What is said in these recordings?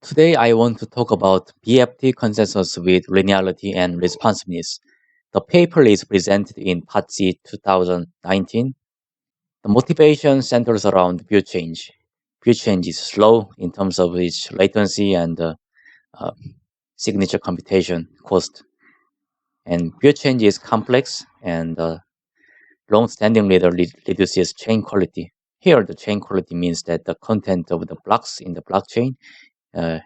Today, I want to talk about BFT consensus with linearity and responsiveness. The paper is presented in Part C 2019. The motivation centers around view change. View change is slow in terms of its latency and uh, signature computation cost. And view change is complex and long-standing leader reduces chain quality. Here, the chain quality means that the content of the blocks in the blockchain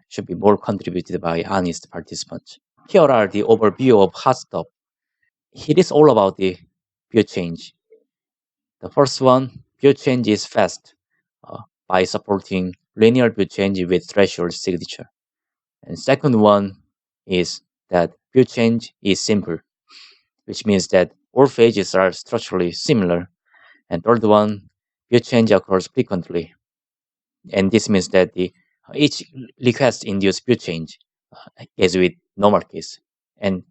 should be more contributed by honest participants. Here are the overview of HotStuff. It is all about the view change. The first one, view change is fast by supporting linear view change with threshold signature. And second one is that view change is simple, which means that all phases are structurally similar. And third one, view change occurs frequently. And this means that each request induces view change as with normal case. And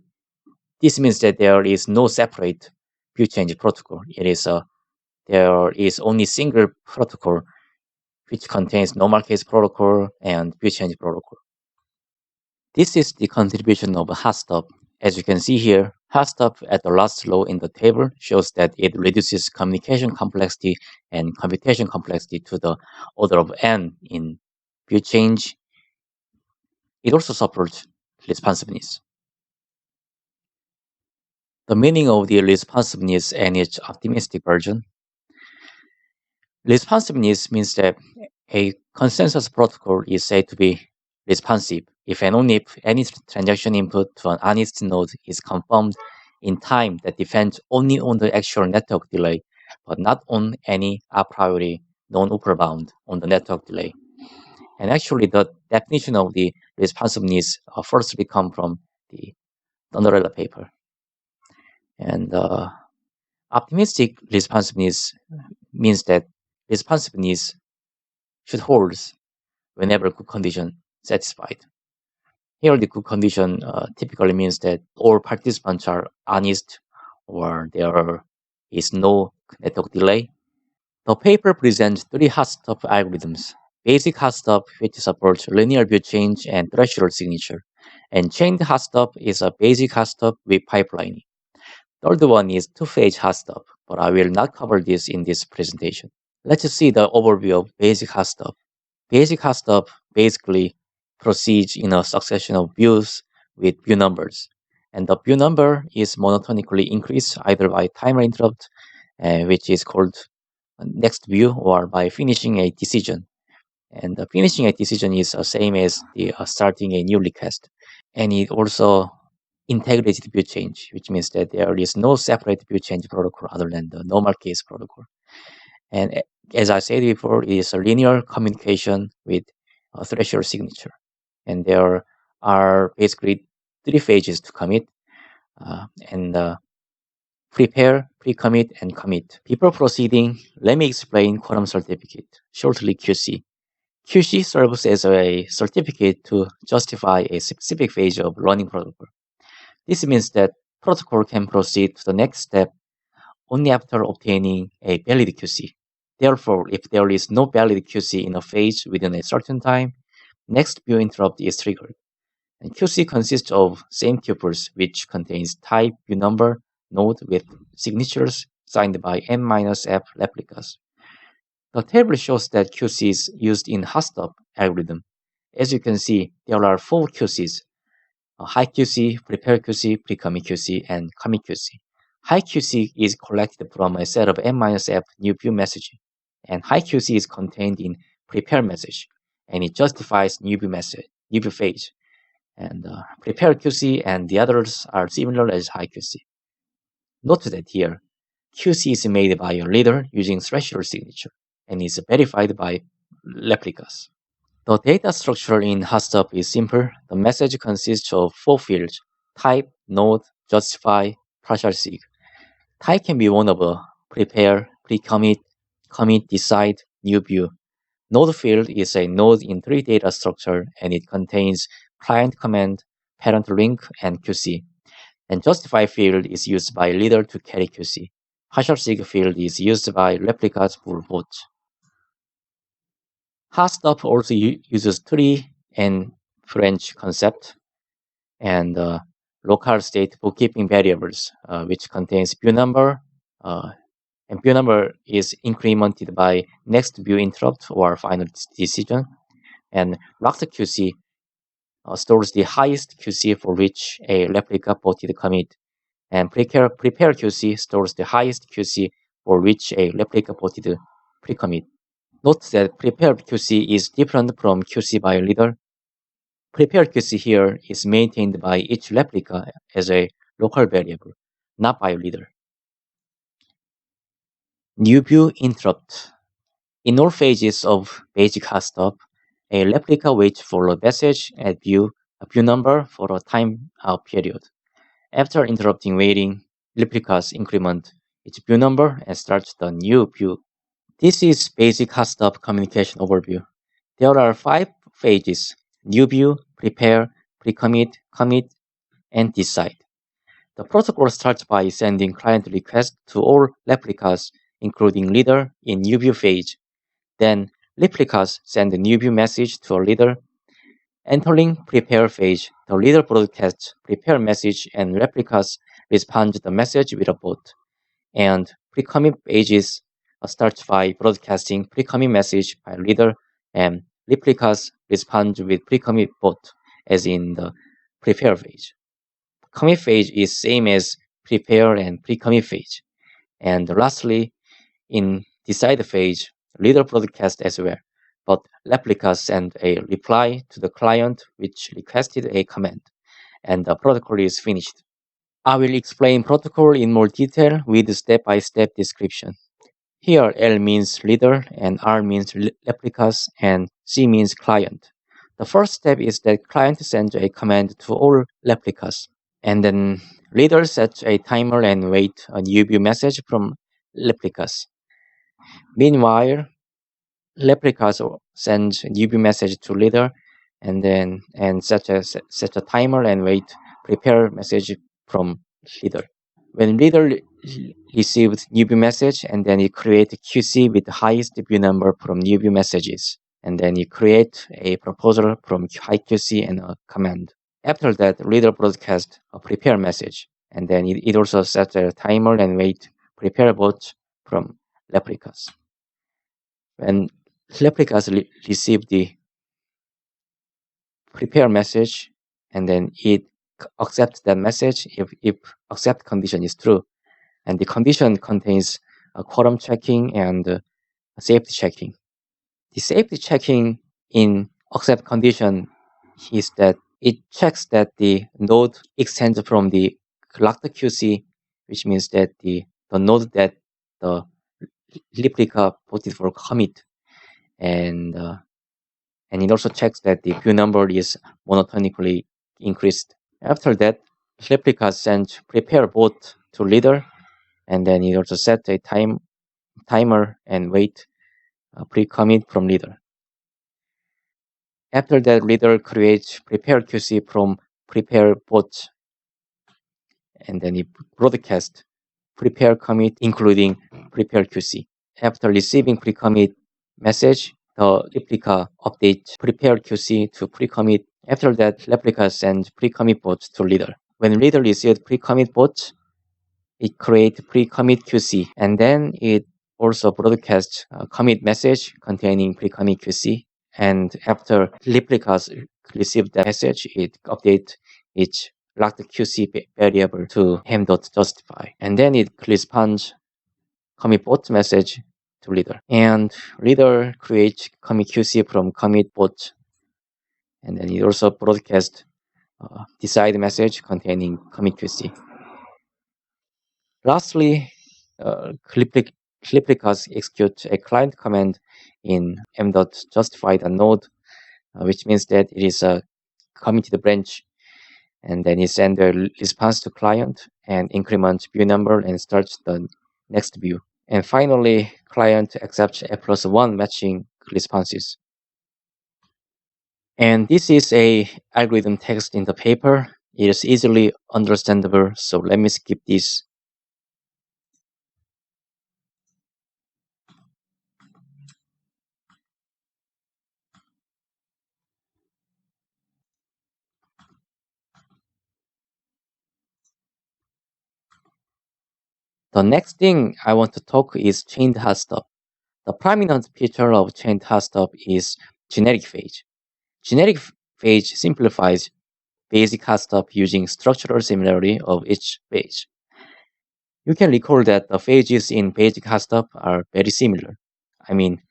this means that there is no separate view change protocol. There is only single protocol which contains normal case protocol and view change protocol. This is the contribution of HotStuff. As you can see here, HotStuff at the last row in the table shows that it reduces communication complexity and computation complexity to the order of n in view change. It also supports responsiveness. The meaning of the responsiveness and its optimistic version. Responsiveness means that a consensus protocol is said to be responsive if and only if any transaction input to an honest node is confirmed in time that depends only on the actual network delay, but not on any a priori known upper bound on the network delay. And actually, the definition of the responsiveness firstly come from the Thunderella paper. And optimistic responsiveness means that responsiveness should hold whenever good condition satisfied. Here, the good condition typically means that all participants are honest or there is no network delay. The paper presents three HotStuff algorithms. Basic HotStuff, which supports linear view change and threshold signature. And chained HotStuff is a basic HotStuff with pipelining. Third one is two-phase HotStuff, but I will not cover this in this presentation. Let's see the overview of basic HotStuff. Basic HotStuff basically proceeds in a succession of views with view numbers. And the view number is monotonically increased either by timer interrupt, which is called next view, or by finishing a decision. And finishing a decision is the same as the starting a new request. And it also integrated view change, which means that there is no separate view change protocol other than the normal case protocol. And as I said before, it is a linear communication with a threshold signature. And there are basically three phases to commit, and prepare, pre-commit, and commit. Before proceeding, let me explain quorum certificate, shortly QC. QC serves as a certificate to justify a specific phase of running protocol. This means that protocol can proceed to the next step only after obtaining a valid QC. Therefore, if there is no valid QC in a phase within a certain time, next view interrupt is triggered. And QC consists of same tuples, which contains type, view number, node with signatures signed by n-f replicas. The table shows that QC is used in HotStuff algorithm. As you can see, there are four QCs: high QC, prepare QC, pre-commit QC, and commit QC. High QC is collected from a set of n-f new view message, and high QC is contained in prepare message, and it justifies new view message, new view phase. And prepare QC and the others are similar as high QC. Note that here, QC is made by a reader using threshold signature and is verified by replicas. The data structure in HotStuff is simple. The message consists of four fields: type, node, justify, partial sig. Type can be one of prepare, pre-commit, commit, decide, new view. Node field is a node in three data structure, and it contains client command, parent link, and QC. And justify field is used by leader to carry QC. Partial sig field is used by replicas for both. HotStuff also uses three and French concept, and local state bookkeeping variables, which contains view number, uh, and view number is incremented by next view interrupt or final decision, and locked QC stores the highest QC for which a replica voted commit, and prepare QC stores the highest QC for which a replica voted pre-commit. Note that prepare QC is different from QC by leader. Prepare QC here is maintained by each replica as a local variable, not by leader. New view interrupt. In all phases of basic HotStuff, a replica waits for a message at a view number for a time period. After interrupting waiting, replicas increment its view number and starts the new view. This is basic HotStuff communication overview. There are 5 phases: new view, prepare, pre-commit, commit, and decide. The protocol starts by sending client requests to all replicas, including leader, in new view phase. Then replicas send the new view message to a leader. Entering prepare phase, the leader broadcasts prepare message and replicas respond to the message with a bot. And pre-commit pages starts by broadcasting pre-commit message by leader, and replicas respond with pre-commit bot, as in the prepare phase. Commit phase is same as prepare and pre-commit phase. And lastly, in decide phase, leader broadcast as well, but replicas send a reply to the client which requested a command, and the protocol is finished. I will explain protocol in more detail with step-by-step description. Here L means leader, and R means replicas, and C means client. The first step is that client sends a command to all replicas, and then leader sets a timer and wait a new view message from replicas. Meanwhile, replicas send new view message to leader, and set a timer and wait prepare message from leader. When reader receives new view message, and then you create a QC with the highest view number from new view messages, and then you create a proposal from high QC and a command. After that, reader broadcast a prepare message, and then it also sets a timer and wait prepare bot from replicas. When replicas receive the prepare message, and then it accepts that message if accept condition is true, and the condition contains a quorum checking and safety checking. The safety checking in accept condition is that it checks that the node extends from the locked QC, which means that the node that the replica voted for commit, and it also checks that the view number is monotonically increased. After that, replica sends prepare bot to leader, and then it also sets a timer and wait pre-commit from leader. After that, leader creates prepare QC from prepare bot, and then it broadcasts prepare commit including prepare QC. After receiving pre-commit message, the replica updates prepare QC to pre-commit. After that, replica sends pre-commit bot to leader. When leader receives pre-commit bot, it creates pre-commit QC, and then it also broadcasts a commit message containing pre-commit QC. And after replicas receive that message, it updates its locked QC variable to hem.justify, and then it responds commit bot message to leader, and leader creates commit QC from commit bot, and then it also broadcasts decide message containing commit QC. Lastly, replicas execute a client command in m.justify the node, which means that it is a committed branch, and then it sends a response to client and increments view number and starts the next view. And finally, client accepts a+1 matching responses. And this is a algorithm text in the paper. It is easily understandable, so let me skip this. The next thing I want to talk is chained HotStuff. The prominent feature of chained HotStuff is generic phage. Generic phage simplifies basic HotStuff using structural similarity of each phage. You can recall that the phages in basic HotStuff are very similar. I mean,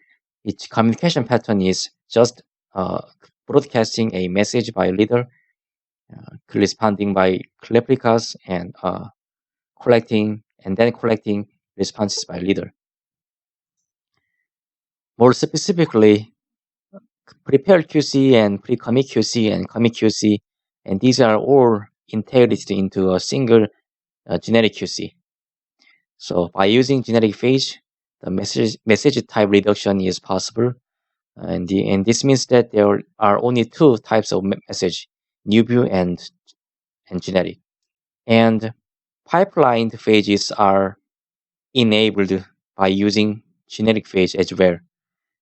each communication pattern is just uh, broadcasting a message by leader, responding by replicas, and collecting responses by leader. More specifically, prepare QC and pre-commit QC and commit QC, and these are all integrated into a single generic QC. So by using generic phage, the message type reduction is possible, and this means that there are only two types of message: new view and generic. And pipelined phages are enabled by using generic phage as well.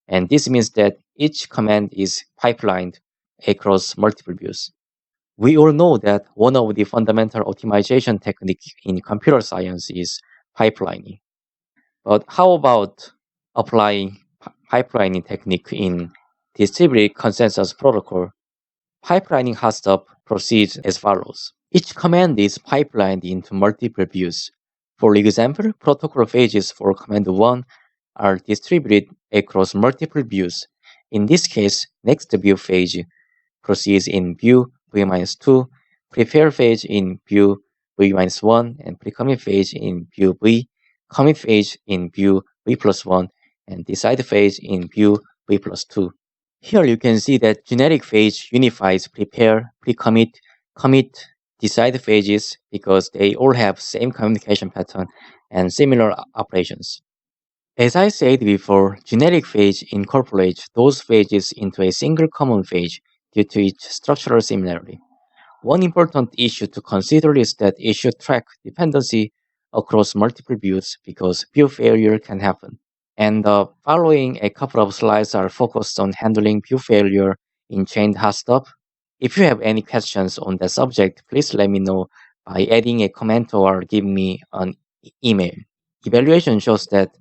And this means that each command is pipelined across multiple views. We all know that one of the fundamental optimization techniques in computer science is pipelining. But how about applying pipelining technique in distributed consensus protocol? Pipelining HotStuff proceeds as follows. Each command is pipelined into multiple views. For example, protocol phages for command 1 are distributed across multiple views. In this case, next view phage proceeds in view v-2, prepare phage in view v-1, and pre-commit phage in view v, commit phage in view v+1, and decide phage in view v+2. Here you can see that generic phage unifies prepare, pre-commit, commit, decide phages because they all have same communication pattern and similar operations. As I said before, generic phage incorporates those phages into a single common phage due to its structural similarity. One important issue to consider is that it should track dependency across multiple views because view failure can happen. And the following a couple of slides are focused on handling view failure in chained HotStuff. If you have any questions on that subject, please let me know by adding a comment or giving me an email. Evaluation shows that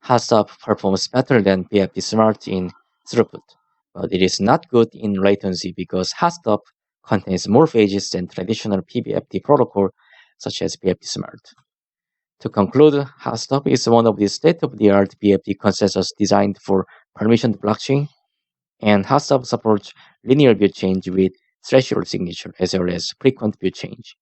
HotStuff performs better than PFP Smart in throughput, but it is not good in latency because HotStuff contains more phages than traditional PBFT protocol such as PFP Smart. To conclude, HotStuff is one of the state-of-the-art BFT consensus designed for permissioned blockchain, and HotStuff supports linear view change with threshold signature as well as frequent view change.